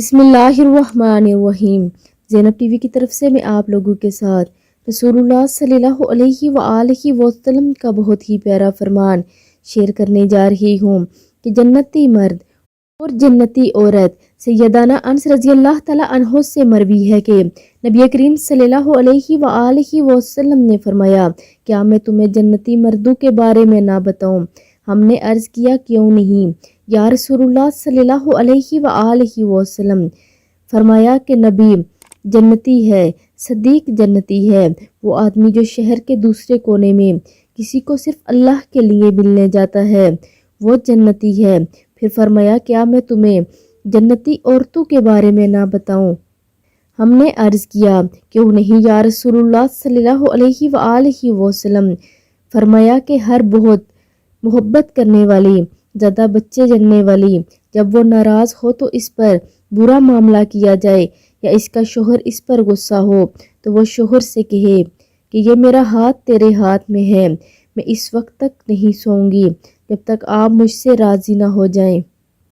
بسم اللہ الرحمن الرحیم۔ زینب ٹی وی کی طرف سے میں آپ لوگوں کے ساتھ رسول اللہ صلی اللہ علیہ وآلہ وسلم کا بہت ہی پیارا فرمان شیئر کرنے جا رہی ہوں کہ جنتی مرد اور جنتی عورت سیدنا انس رضی اللہ تعالیٰ عنہ سے مروی ہے کہ نبی کریم صلی اللہ علیہ وآلہ وسلم نے فرمایا، کیا میں تمہیں جنتی مردوں کے بارے میں نہ بتاؤں؟ ہم نے عرض کیا، کیوں نہیں یا رسول اللہ صلی اللہ علیہ وآلہ وسلم؟ فرمایا کہ نبی جنتی ہے، صدیق جنتی ہے، وہ آدمی جو شہر کے دوسرے کونے میں کسی کو صرف اللہ کے لیے ملنے جاتا ہے وہ جنتی ہے۔ پھر فرمایا، کیا میں تمہیں جنتی عورتوں کے بارے میں نہ بتاؤں؟ ہم نے عرض کیا، کیوں نہیں یا رسول اللہ صلی اللہ علیہ وآلہ وسلم؟ فرمایا کہ ہر بہت محبت کرنے والی، زیادہ بچے جننے والی، جب وہ ناراض ہو تو اس پر برا معاملہ کیا جائے یا اس کا شوہر اس پر غصہ ہو تو وہ شوہر سے کہے کہ یہ میرا ہاتھ تیرے ہاتھ میں ہے، میں اس وقت تک نہیں سوؤں گی جب تک آپ مجھ سے راضی نہ ہو جائیں۔